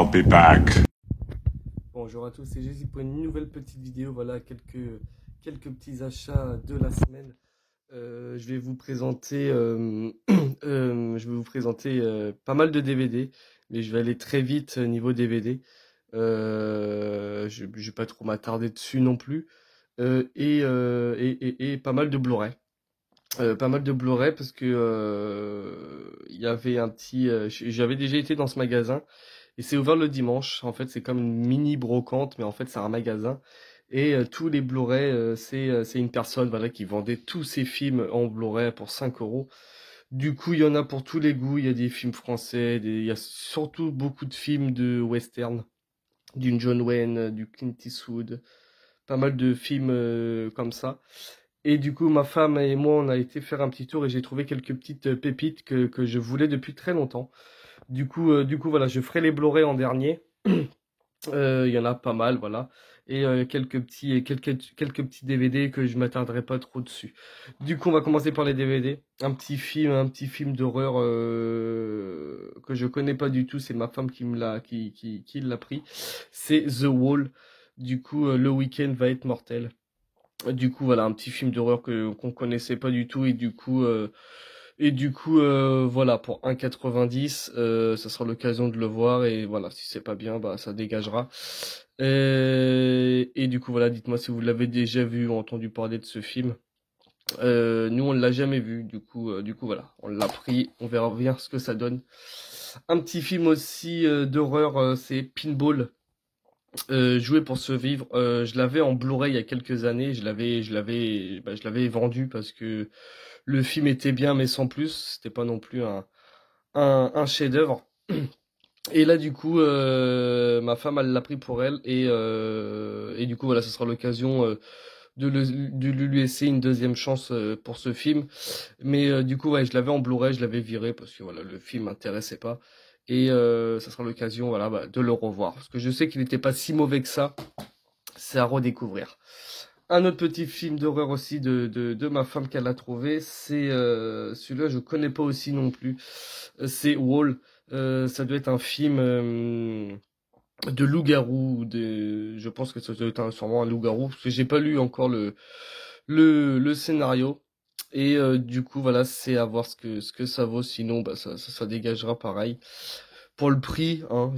I'll be back. Bonjour à tous, c'est Jésus pour une nouvelle petite vidéo. Voilà quelques petits achats de la semaine. Je vais vous présenter, pas mal de DVD, mais je vais aller très vite niveau DVD. Je vais pas trop m'attarder dessus non plus. Et pas mal de Blu-ray. Pas mal de Blu-ray parce que il y avait un petit. J'avais déjà été dans ce magasin. Et c'est ouvert le dimanche. En fait, c'est comme une mini brocante, mais en fait, c'est un magasin. Et tous les Blu-ray, c'est une personne voilà, qui vendait tous ses films en Blu-ray pour 5 euros. Du coup, il y en a pour tous les goûts. Il y a des films français, il y a surtout beaucoup de films de western, d'une John Wayne, du Clint Eastwood, pas mal de films comme ça. Et du coup, ma femme et moi, on a été faire un petit tour et j'ai trouvé quelques petites pépites que je voulais depuis très longtemps. Du coup, voilà, je ferai les Blu-ray en dernier. Il y en a pas mal, voilà. Et quelques petits DVD que je m'attarderai pas trop dessus. Du coup, on va commencer par les DVD. Un petit film d'horreur que je connais pas du tout. C'est ma femme qui l'a pris. C'est The Wall. Du coup, le week-end va être mortel. Du coup, voilà, un petit film d'horreur qu'on connaissait pas du tout et du coup, voilà, pour 1,90, ça sera l'occasion de le voir et voilà, si c'est pas bien, bah ça dégagera. Et du coup, voilà, dites-moi si vous l'avez déjà vu ou entendu parler de ce film. Nous, on l'a jamais vu, du coup, voilà, on l'a pris, on verra bien ce que ça donne. Un petit film aussi d'horreur, c'est Pinball. Jouer pour survivre. Je l'avais en Blu-ray il y a quelques années. Je l'avais vendu parce que le film était bien, mais sans plus. C'était pas non plus un chef-d'œuvre. Et là, du coup, ma femme, elle l'a pris pour elle. Et du coup, voilà, ce sera l'occasion de lui laisser une deuxième chance pour ce film. Mais du coup, ouais, je l'avais en Blu-ray, je l'avais viré parce que voilà, le film m'intéressait pas. Et ça sera l'occasion, voilà, bah, de le revoir. Parce que je sais qu'il n'était pas si mauvais que ça. C'est à redécouvrir. Un autre petit film d'horreur aussi de ma femme qu'elle a trouvé, c'est celui-là je connais pas aussi non plus. C'est Wall. Ça doit être un film de loup-garou. Je pense que ça doit être sûrement un loup-garou parce que j'ai pas lu encore le scénario. Et du coup voilà, c'est à voir ce que ça vaut. Sinon bah ça dégagera pareil. Pour le prix, hein,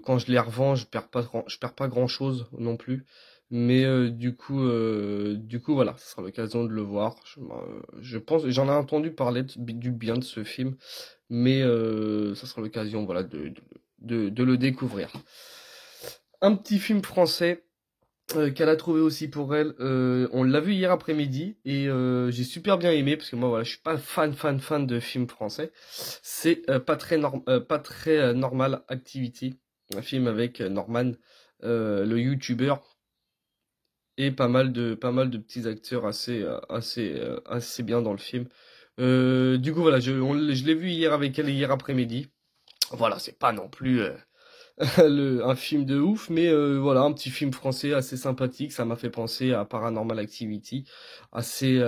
quand je les revends, je perds pas grand-chose non plus. Mais du coup, voilà, ce sera l'occasion de le voir. Je pense, j'en ai entendu parler du bien de ce film, mais ça sera l'occasion, voilà, de le découvrir. Un petit film français qu'elle a trouvé aussi pour elle. On l'a vu hier après-midi et j'ai super bien aimé parce que moi voilà, je suis pas fan de films français. C'est pas très normal Activity, un film avec Norman, le YouTuber et pas mal de petits acteurs assez bien dans le film. Du coup voilà, je l'ai vu hier avec elle hier après-midi. Voilà, c'est pas non plus un film de ouf, mais voilà, un petit film français assez sympathique. Ça m'a fait penser à Paranormal Activity, assez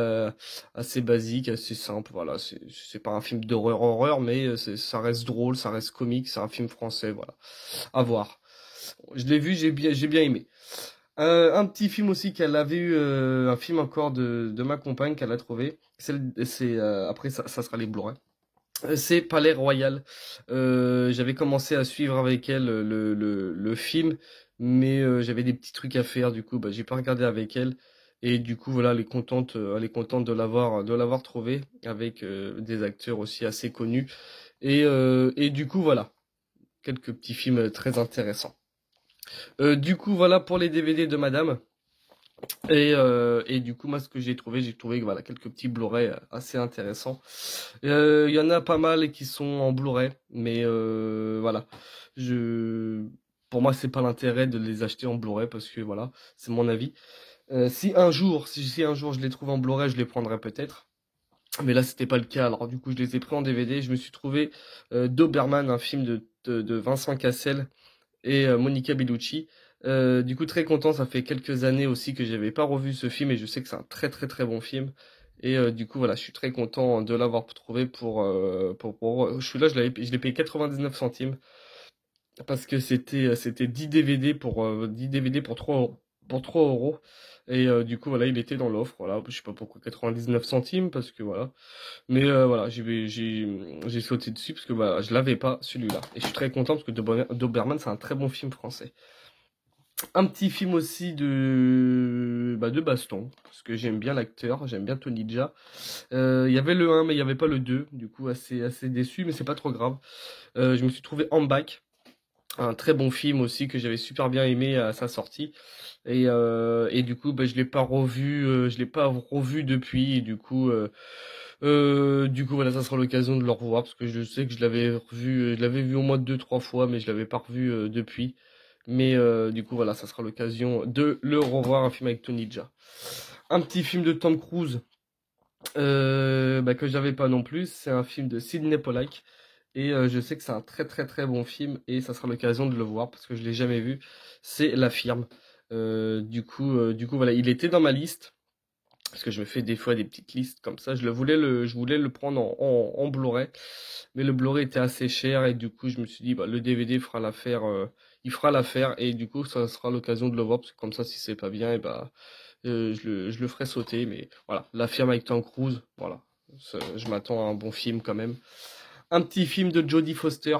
assez basique, assez simple. Voilà, c'est pas un film d'horreur, mais ça reste drôle, ça reste comique. C'est un film français, voilà, à voir. Je l'ai vu, j'ai bien aimé. Un petit film aussi qu'elle avait eu, un film encore de ma compagne qu'elle a trouvé. Après ça sera les Blu-ray. C'est Palais Royal. J'avais commencé à suivre avec elle le film, mais j'avais des petits trucs à faire. Du coup, bah, j'ai pas regardé avec elle. Et du coup, voilà, elle est contente de l'avoir trouvé avec des acteurs aussi assez connus. Et du coup, voilà, quelques petits films très intéressants. Du coup, voilà pour les DVD de Madame. Et du coup, moi, ce que j'ai trouvé voilà, quelques petits Blu-ray assez intéressants. Il y en a pas mal qui sont en Blu-ray, mais voilà. Je, pour moi, c'est pas l'intérêt de les acheter en Blu-ray parce que voilà, c'est mon avis. Si un jour je les trouve en Blu-ray, je les prendrai peut-être. Mais là, c'était pas le cas. Alors du coup, je les ai pris en DVD. Je me suis trouvé Doberman, un film de Vincent Cassel et Monica Bellucci. Du coup, très content, ça fait quelques années aussi que j'avais pas revu ce film et je sais que c'est un très très très bon film. Et du coup, voilà, je suis très content de l'avoir trouvé pour je suis là, je l'ai payé 99 centimes. parce que c'était 10 DVD pour 10 DVD pour 3 euros. Et du coup, voilà, il était dans l'offre. Voilà, je sais pas pourquoi 99 centimes, parce que voilà. Mais voilà, j'ai sauté dessus parce que voilà, je l'avais pas celui-là. Et je suis très content parce que Doberman, c'est un très bon film français. Un petit film aussi de baston, parce que j'aime bien l'acteur, j'aime bien Tony Jaa. Il y avait le 1, mais il n'y avait pas le 2, du coup assez déçu, mais c'est pas trop grave. Je me suis trouvé En Bac, un très bon film aussi que j'avais super bien aimé à sa sortie. Et du coup, je l'ai pas revu depuis. Et du coup, voilà, ça sera l'occasion de le revoir parce que je sais que je l'avais vu au moins 2, 3 fois, mais je l'avais pas revu depuis. Mais du coup, voilà, ça sera l'occasion de le revoir, un film avec Tony Jaa. Un petit film de Tom Cruise que j'avais pas non plus, c'est un film de Sidney Pollack. Et je sais que c'est un très très très bon film et ça sera l'occasion de le voir parce que je l'ai jamais vu. C'est La Firme. Du coup, voilà, il était dans ma liste parce que je me fais des fois des petites listes comme ça. Je voulais le prendre en Blu-ray, mais le Blu-ray était assez cher et du coup, je me suis dit, bah, le DVD fera l'affaire. Il fera l'affaire et du coup, ça sera l'occasion de le voir parce que comme ça, si c'est pas bien, et bah, je le ferai sauter. Mais voilà, La Firme avec Tom Cruise, voilà. Je m'attends à un bon film quand même. Un petit film de Jodie Foster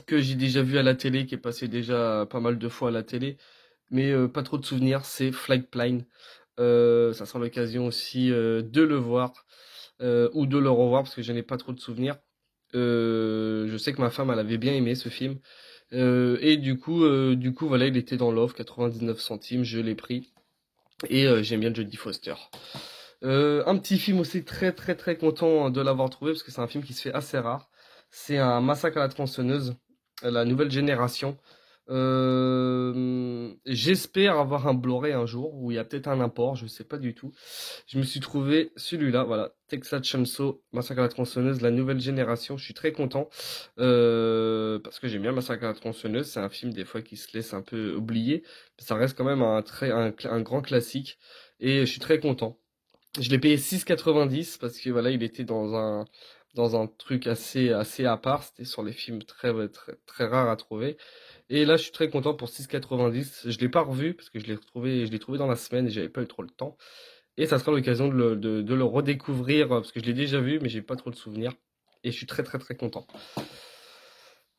que j'ai déjà vu à la télé, qui est passé déjà pas mal de fois à la télé, mais pas trop de souvenirs, c'est Flight Plan. Ça sera l'occasion aussi de le voir ou de le revoir parce que je n'ai pas trop de souvenirs. Je sais que ma femme elle avait bien aimé ce film et du coup voilà, il était dans l'offre 99 centimes, je l'ai pris et j'aime bien Jodie Foster. Un petit film aussi très très très content de l'avoir trouvé parce que c'est un film qui se fait assez rare. C'est un Massacre à la tronçonneuse, la nouvelle génération. J'espère avoir un Blu-ray un jour où il y a peut-être un import, je sais pas du tout. Je me suis trouvé celui-là, voilà, Texas Chainsaw, Massacre à la tronçonneuse, la nouvelle génération. Je suis très content parce que j'aime bien Massacre à la tronçonneuse. C'est un film des fois qui se laisse un peu oublier, mais ça reste quand même un grand classique et je suis très content. Je l'ai payé 6,90 parce que voilà, il était dans un truc assez à part. C'était sur les films très, très, très rares à trouver. Et là, je suis très content pour 6,90. Je l'ai pas revu parce que je l'ai trouvé dans la semaine et j'avais pas eu trop le temps. Et ça sera l'occasion de le redécouvrir parce que je l'ai déjà vu, mais j'ai pas trop de souvenirs. Et je suis très, très, très content.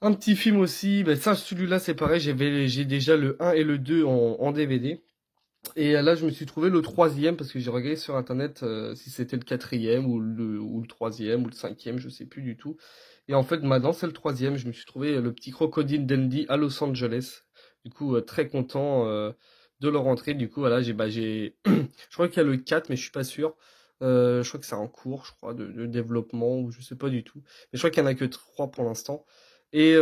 Un petit film aussi, ben ça, celui-là, c'est pareil. J'ai déjà le 1 et le 2 en DVD. Et là, je me suis trouvé le troisième parce que j'ai regardé sur internet si c'était le quatrième ou le troisième ou le cinquième, je sais plus du tout. Et en fait, maintenant, c'est le troisième. Je me suis trouvé le petit Crocodile Dundee à Los Angeles. Du coup, très content de le rentrer. Du coup, voilà, je crois qu'il y a le 4 mais je suis pas sûr. Je crois que c'est en cours, je crois, de développement ou je sais pas du tout. Mais je crois qu'il y en a que 3 pour l'instant. Et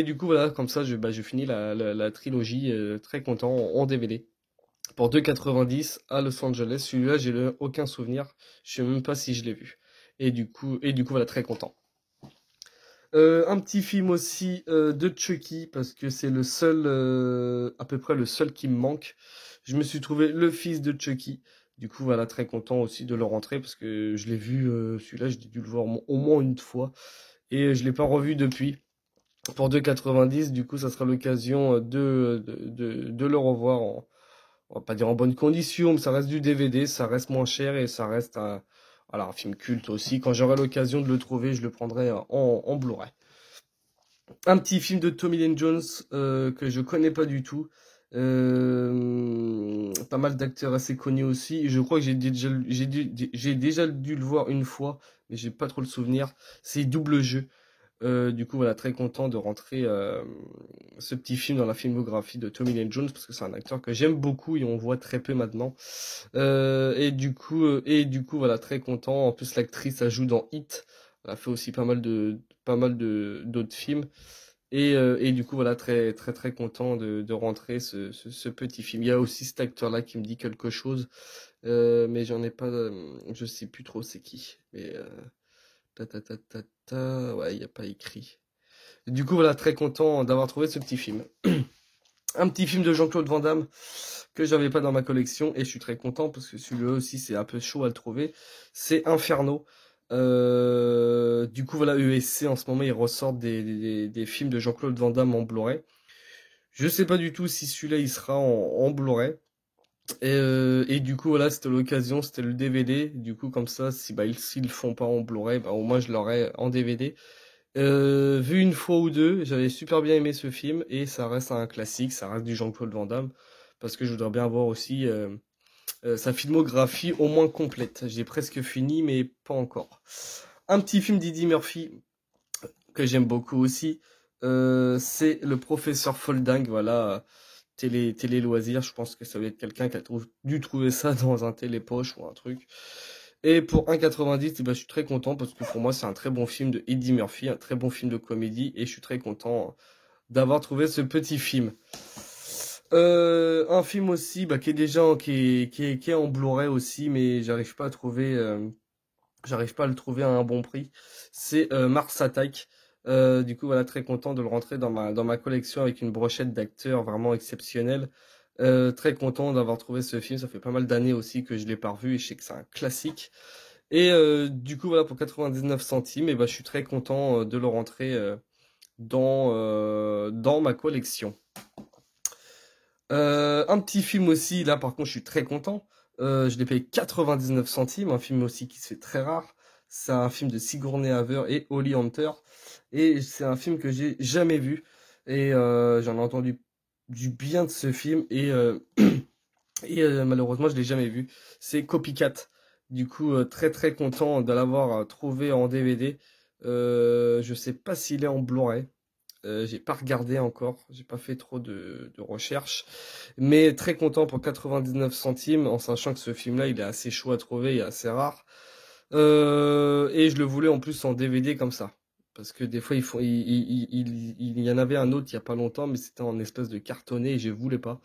du coup, voilà, comme ça, je finis la trilogie très content en DVD pour 2,90 à Los Angeles. Celui-là, aucun souvenir. Je sais même pas si je l'ai vu. Et du coup, voilà, très content. Un petit film aussi de Chucky, parce que c'est le seul, à peu près le seul qui me manque. Je me suis trouvé Le Fils de Chucky. Du coup, voilà, très content aussi de le rentrer, parce que je l'ai vu, celui-là, j'ai dû le voir au moins une fois. Et je l'ai pas revu depuis. Pour 2,90, du coup, ça sera l'occasion de le revoir on va pas dire en bonne condition, mais ça reste du DVD, ça reste moins cher et ça reste voilà, un film culte aussi. Quand j'aurai l'occasion de le trouver, je le prendrai en Blu-ray. Un petit film de Tommy Lee Jones que je connais pas du tout. Pas mal d'acteurs assez connus aussi. Je crois que j'ai déjà dû le voir une fois, mais j'ai pas trop le souvenir. C'est Double Jeu. Du coup, voilà, très content de rentrer ce petit film dans la filmographie de Tommy Lee Jones parce que c'est un acteur que j'aime beaucoup et on voit très peu maintenant. Et du coup, voilà, très content. En plus, l'actrice, elle joue dans Hit. Elle a fait aussi pas mal de d'autres films. Et du coup, voilà, très très très content de rentrer ce petit film. Il y a aussi cet acteur-là qui me dit quelque chose, mais j'en ai pas, je sais plus trop c'est qui. Mais ta ta ta ta ta, ouais, il n'y a pas écrit. Du coup, voilà, très content d'avoir trouvé ce petit film. Un petit film de Jean-Claude Van Damme que j'avais pas dans ma collection et je suis très content parce que celui-là aussi c'est un peu chaud à le trouver. C'est Inferno. Du coup, voilà, ESC, en ce moment, ils ressortent des films de Jean-Claude Van Damme en Blu-ray. Je sais pas du tout si celui-là, il sera en Blu-ray. Et du coup, voilà, c'était l'occasion, c'était le DVD. Du coup, comme ça, si s'ils le font pas en Blu-ray, bah, au moins je l'aurai en DVD. Vu une fois ou deux, j'avais super bien aimé ce film et ça reste un classique, ça reste du Jean-Claude Van Damme parce que je voudrais bien voir aussi sa filmographie au moins complète. J'ai presque fini, mais pas encore. Un petit film d'Eddie Murphy que j'aime beaucoup aussi, c'est Le Professeur Folding. Voilà, télé loisirs. Je pense que ça va être quelqu'un qui a dû trouver ça dans un télépoche ou un truc. Et pour 1,90, eh ben, je suis très content parce que pour moi, c'est un très bon film de Eddie Murphy, un très bon film de comédie, et je suis très content d'avoir trouvé ce petit film. Un film aussi, bah, qui est déjà qui est en Blu-ray aussi, mais j'arrive pas à le trouver à un bon prix. C'est Mars Attack. Du coup, voilà, très content de le rentrer dans ma collection avec une brochette d'acteurs vraiment exceptionnelle. Très content d'avoir trouvé ce film. Ça fait pas mal d'années aussi que je l'ai pas revu et je sais que c'est un classique. Et du coup, voilà, pour 99 centimes, et ben, je suis très content de le rentrer dans ma collection. Un petit film aussi, là par contre, je suis très content. Je l'ai payé 99 centimes, un film aussi qui se fait très rare. C'est un film de Sigourney Weaver et Holly Hunter. Et c'est un film que j'ai jamais vu. Et j'en ai entendu du bien de ce film. Et malheureusement, je l'ai jamais vu. C'est Copycat. Du coup, très très content de l'avoir trouvé en DVD. Je sais pas s'il est en Blu-ray. J'ai pas regardé encore, j'ai pas fait trop de recherches, mais très content pour 99 centimes, en sachant que ce film-là, il est assez chaud à trouver et assez rare. Et je le voulais en plus en DVD comme ça. Parce que des fois, il y en avait un autre il y a pas longtemps, mais c'était en espèce de cartonné et je voulais pas.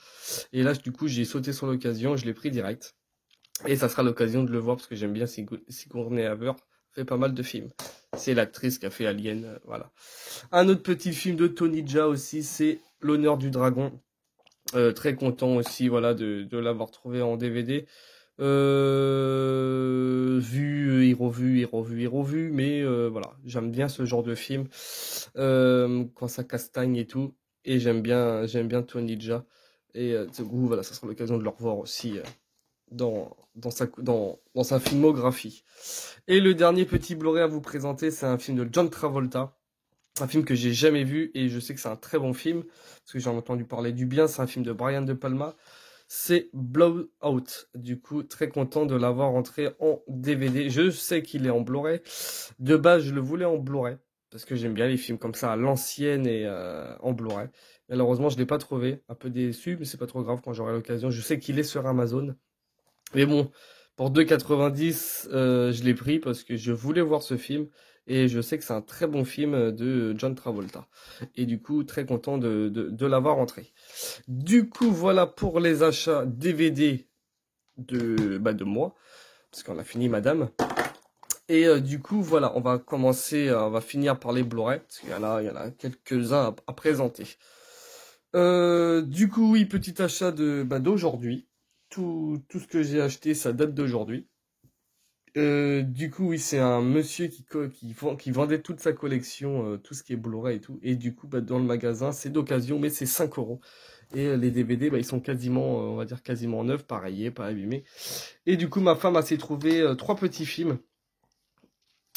Et là, du coup, j'ai sauté sur l'occasion, je l'ai pris direct. Et ça sera l'occasion de le voir parce que j'aime bien Sigourney Weaver, fait pas mal de films. C'est l'actrice qui a fait Alien, voilà. Un autre petit film de Tony Jaa aussi, c'est L'honneur du dragon. Très content aussi, voilà, de l'avoir trouvé en DVD. Vu et revu et revu et revu, mais voilà, j'aime bien ce genre de film quand ça castagne et tout. Et j'aime bien Tony Jaa. Et du coup, voilà, ça sera l'occasion de le revoir aussi dans sa filmographie. Et le dernier petit Blu-ray à vous présenter, c'est un film de John Travolta. Un film que j'ai jamais vu et je sais que c'est un très bon film parce que j'en ai entendu parler du bien. C'est un film de Brian De Palma. C'est Blowout. Du coup, très content de l'avoir rentré en DVD. Je sais qu'il est en Blu-ray. De base, je le voulais en Blu-ray parce que j'aime bien les films comme ça à l'ancienne et en Blu-ray. Malheureusement, je l'ai pas trouvé. Un peu déçu, mais c'est pas trop grave quand j'aurai l'occasion. Je sais qu'il est sur Amazon. Mais bon, pour 2,90, je l'ai pris parce que je voulais voir ce film et je sais que c'est un très bon film de John Travolta. Et du coup, très content de l'avoir rentré. Du coup, voilà pour les achats DVD de moi, parce qu'on a fini, madame. Et du coup, voilà, on va finir par les Blu-ray, parce qu'il y en a quelques-uns à présenter. Du coup, oui, petit achat d'aujourd'hui. Tout ce que j'ai acheté, ça date d'aujourd'hui. Du coup, oui, c'est un monsieur qui vendait toute sa collection, tout ce qui est Blu-ray et tout. Et du coup, dans le magasin, c'est d'occasion, mais c'est 5 euros. Et les DVD, ils sont quasiment, on va dire quasiment neufs, pareil, pas abîmés. Et du coup, ma femme a s'est trouvé 3 petits films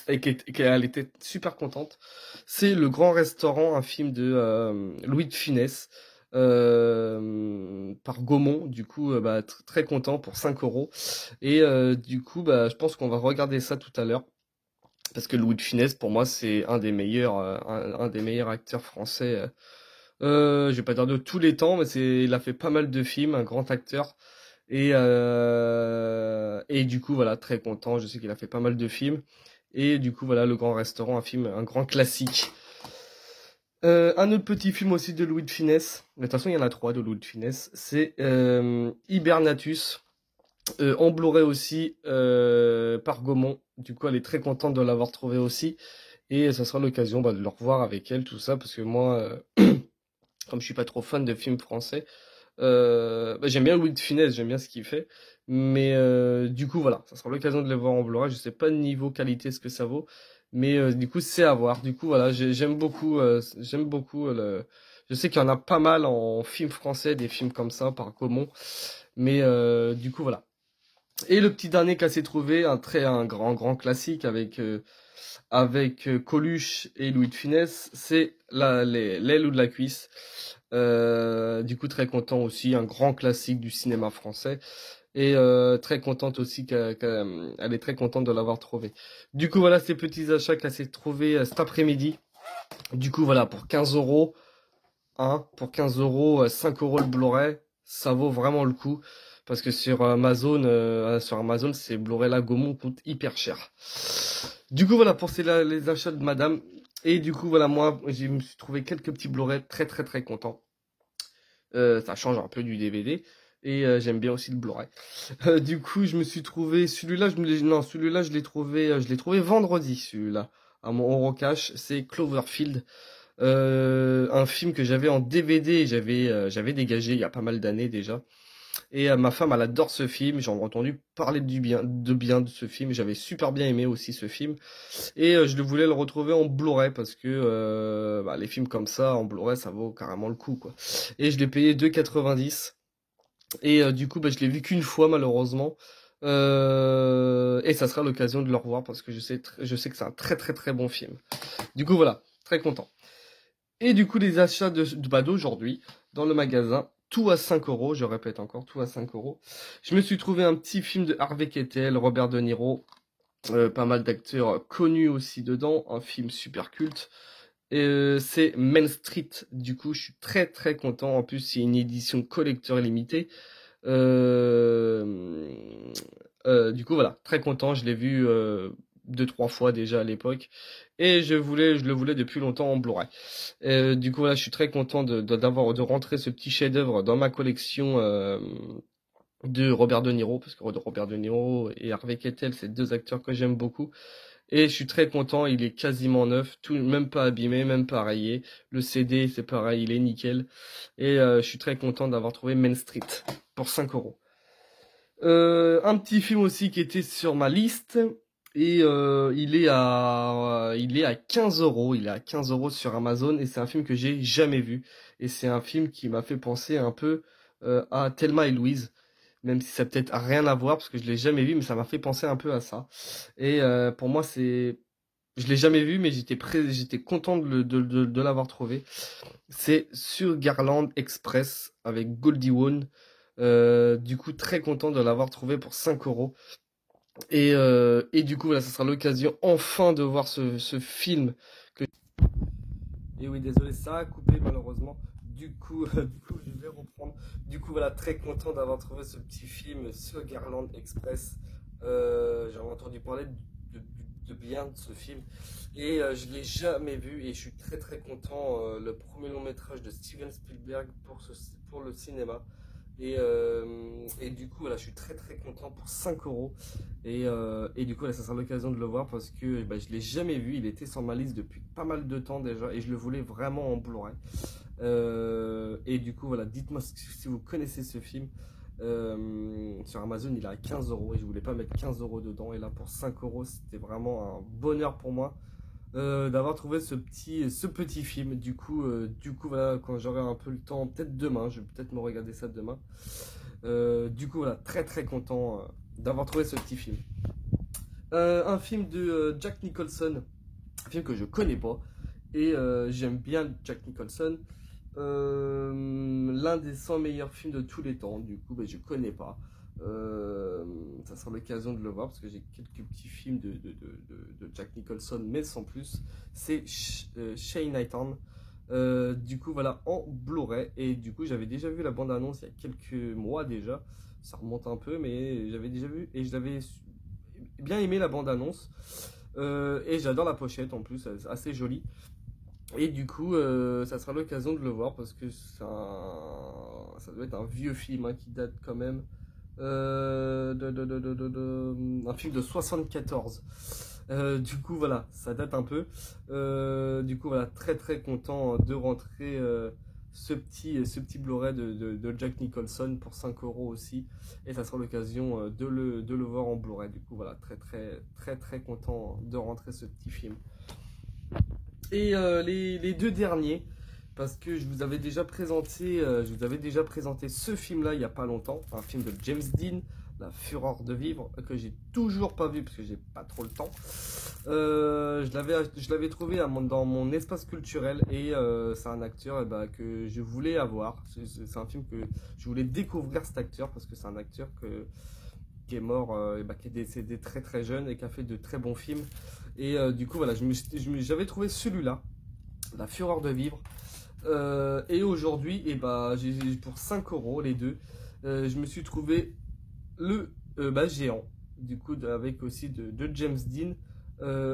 et qu'elle était super contente. C'est Le Grand Restaurant, un film de Louis de Funès par Gaumont. Du coup, très content pour 5 euros. Et du coup, je pense qu'on va regarder ça tout à l'heure. Parce que Louis de Funès, pour moi, c'est un des meilleurs acteurs français. Je vais pas dire de tous les temps, mais il a fait pas mal de films, un grand acteur. Et du coup, voilà, très content. Je sais qu'il a fait pas mal de films. Et du coup, voilà, Le Grand Restaurant, un grand classique. Un autre petit film aussi de Louis de Funès. De toute façon, il y en a 3 de Louis de Funès. C'est Hibernatus. En Blu-ray aussi, par Gaumont. Du coup, elle est très contente de l'avoir trouvé aussi. Et ça sera l'occasion de le revoir avec elle, tout ça, parce que moi, comme je suis pas trop fan de films français, j'aime bien Louis de Funès, j'aime bien ce qu'il fait, Mais du coup, voilà, ça sera l'occasion de les voir en Blu-ray. Je sais pas niveau qualité ce que ça vaut, mais du coup, c'est à voir. Du coup, voilà, j'aime beaucoup Je sais qu'il y en a pas mal en film français, des films comme ça par Gaumont, mais du coup, voilà. Et le petit dernier qu'a s'est trouvé, un grand classique avec Coluche et Louis de Funès, c'est l'aile ou de la cuisse. Du coup, très content aussi, un grand classique du cinéma français. Et très contente aussi elle est très contente de l'avoir trouvé. Du coup, voilà ces petits achats qu'elle s'est trouvé cet après-midi. Du coup, voilà, pour 15 euros, hein, pour 15 euros, 5 euros le Blu-ray, ça vaut vraiment le coup. Parce que sur Amazon, ces Blu-ray là Gaumont coûtent hyper cher. Du coup, voilà pour les achats de madame. Et du coup, voilà, moi, je me suis trouvé quelques petits Blu-ray très content. Ça change un peu du DVD. Et j'aime bien aussi le Blu-ray. Du coup, je me suis trouvé celui-là, je l'ai trouvé vendredi, celui-là, à mon Eurocash. C'est Cloverfield, un film que j'avais en DVD, j'avais dégagé il y a pas mal d'années déjà. Et ma femme, elle adore ce film. J'en ai entendu parler de bien de ce film. J'avais super bien aimé aussi ce film. Et je voulais le retrouver en Blu-ray parce que les films comme ça en Blu-ray, ça vaut carrément le coup, quoi. Et je l'ai payé 2,90. Et du coup, je l'ai vu qu'une fois malheureusement. Et ça sera l'occasion de le revoir parce que je sais que c'est un très bon film. Du coup, voilà, très content. Et du coup, les achats d'aujourd'hui dans le magasin, tout à 5 euros, je répète encore, tout à 5 euros. Je me suis trouvé un petit film de Harvey Keitel, Robert De Niro, pas mal d'acteurs connus aussi dedans, un film super culte. C'est Main Street, du coup, je suis très content. En plus, c'est une édition collector limitée. Euh, du coup, voilà, très content. Je l'ai vu 2, 3 fois déjà à l'époque, et je le voulais depuis longtemps en Blu-ray. Du coup, voilà, je suis très content de rentrer ce petit chef-d'œuvre dans ma collection de Robert De Niro, parce que Robert De Niro et Harvey Keitel, c'est deux acteurs que j'aime beaucoup. Et je suis très content, il est quasiment neuf, tout, même pas abîmé, même pas rayé. Le CD, c'est pareil, il est nickel. Et je suis très content d'avoir trouvé Main Street pour 5 euros. Un petit film aussi qui était sur ma liste. Et il est à 15 euros. Il est à 15 euros sur Amazon. Et c'est un film que j'ai jamais vu. Et c'est un film qui m'a fait penser un peu à Thelma et Louise. Même si ça peut-être rien à voir parce que je l'ai jamais vu, mais ça m'a fait penser un peu à ça. Et pour moi, je l'ai jamais vu, mais j'étais content de l'avoir trouvé. C'est sur Garland Express avec Goldie Hawn. Du coup, très content de l'avoir trouvé pour 5 euros. Et du coup, voilà, ça sera l'occasion enfin de voir ce film. Et oui, désolé, ça a coupé malheureusement. Du coup, je vais reprendre. Du coup, voilà, très content d'avoir trouvé ce petit film sur Garland Express. J'avais entendu parler de, de bien de ce film. Et je l'ai jamais vu et je suis très content. Le premier long métrage de Steven Spielberg pour le cinéma. Et du coup, voilà, je suis très content pour 5 euros. Et du coup, là, ça sera l'occasion de le voir parce que je l'ai jamais vu. Il était sur ma liste depuis pas mal de temps déjà et je le voulais vraiment en Blu-ray. Et du coup, voilà, dites-moi si vous connaissez ce film. Sur Amazon, il est à 15 euros et je voulais pas mettre 15 euros dedans. Et là, pour 5 euros, c'était vraiment un bonheur pour moi d'avoir trouvé ce petit film. Du coup, voilà, quand j'aurai un peu le temps, peut-être demain, je vais peut-être me regarder ça demain. Du coup, voilà, très content d'avoir trouvé ce petit film. Un film de Jack Nicholson, un film que je connais pas. Et j'aime bien Jack Nicholson. L'un des 100 meilleurs films de tous les temps. Du coup, je connais pas. Ça sera l'occasion de le voir parce que j'ai quelques petits films de Jack Nicholson, mais sans plus. C'est Chinatown. Du coup, voilà, en Blu-ray. Et du coup, j'avais déjà vu la bande-annonce il y a quelques mois déjà. Ça remonte un peu, mais j'avais déjà vu et je l'avais bien aimé la bande-annonce. Et j'adore la pochette en plus, c'est assez joli. Et du coup, ça sera l'occasion de le voir parce que ça doit être un vieux film hein, qui date quand même un film de 74. Du coup, voilà, ça date un peu. Du coup, voilà, très content de rentrer ce petit Blu-ray de Jack Nicholson pour 5 euros aussi. Et ça sera l'occasion de le voir en Blu-ray. Du coup, voilà, très content de rentrer ce petit film. Et les deux derniers, parce que je vous avais déjà présenté ce film-là il n'y a pas longtemps, un film de James Dean, La Fureur de vivre, que j'ai toujours pas vu parce que j'ai pas trop le temps. Je l'avais trouvé dans mon espace culturel et c'est un acteur que je voulais avoir. C'est un film que je voulais découvrir, cet acteur, parce que c'est un acteur qui est mort, qui est décédé très jeune et qui a fait de très bons films. Et du coup, voilà, j'avais trouvé celui-là, La Fureur de vivre. Et aujourd'hui, pour 5 euros les deux, je me suis trouvé le Géant, du coup, avec aussi de James Dean,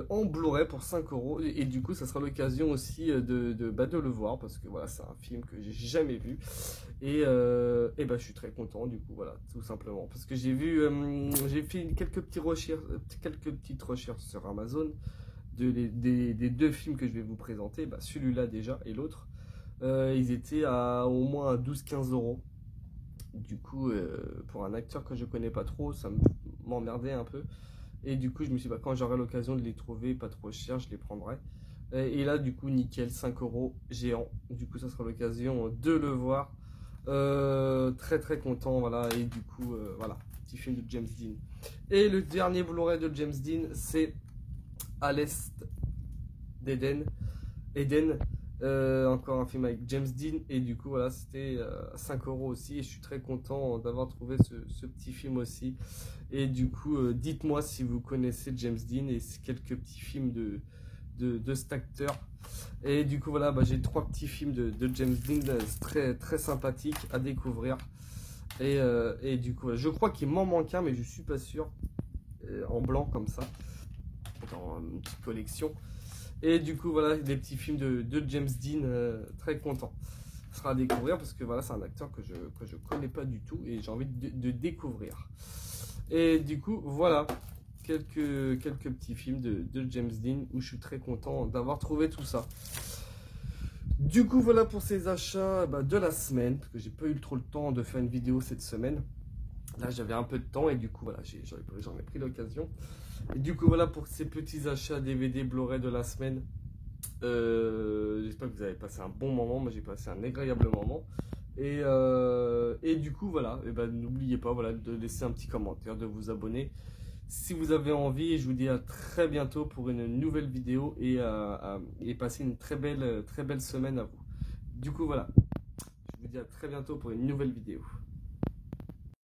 en Blu-ray pour 5 euros. Et du coup, ça sera l'occasion aussi de le voir, parce que voilà, c'est un film que j'ai jamais vu. Et je suis très content, du coup, voilà, tout simplement. Parce que j'ai fait quelques petites recherches sur Amazon des deux films que je vais vous présenter, celui-là déjà et l'autre. Ils étaient à au moins à 12-15 euros. Du coup, pour un acteur que je connais pas trop, ça m'emmerdait un peu. Et du coup, je me suis dit, quand j'aurai l'occasion de les trouver pas trop cher, je les prendrai. Et là, du coup, nickel, 5 euros, Géant. Du coup, ça sera l'occasion de le voir. Très content, voilà. Et du coup, voilà, petit film de James Dean. Et le dernier Blu-ray de James Dean, c'est À l'Est d'Éden. Encore un film avec James Dean, et du coup voilà, c'était 5 euros aussi, et je suis très content d'avoir trouvé ce petit film aussi. Et du coup, dites-moi si vous connaissez James Dean et quelques petits films de cet acteur. Et du coup voilà, j'ai 3 petits films de James Dean très sympathiques à découvrir. Et du coup, je crois qu'il m'en manque un, mais je suis pas sûr, en blanc comme ça, dans une petite collection. Et du coup, voilà, des petits films de James Dean, très content. Ce sera à découvrir, parce que voilà, c'est un acteur que je connais pas du tout et j'ai envie de découvrir. Et du coup, voilà, quelques petits films de James Dean où je suis très content d'avoir trouvé tout ça. Du coup, voilà pour ces achats de la semaine, parce que j'ai pas eu trop le temps de faire une vidéo cette semaine. Là, j'avais un peu de temps et du coup, voilà, j'en ai pris l'occasion. Et du coup, voilà pour ces petits achats DVD Blu-ray de la semaine. J'espère que vous avez passé un bon moment. Moi, j'ai passé un agréable moment. Et du coup, voilà, n'oubliez pas, voilà, de laisser un petit commentaire, de vous abonner si vous avez envie. Et je vous dis à très bientôt pour une nouvelle vidéo, et passez une très belle semaine à vous. Du coup, voilà, je vous dis à très bientôt pour une nouvelle vidéo.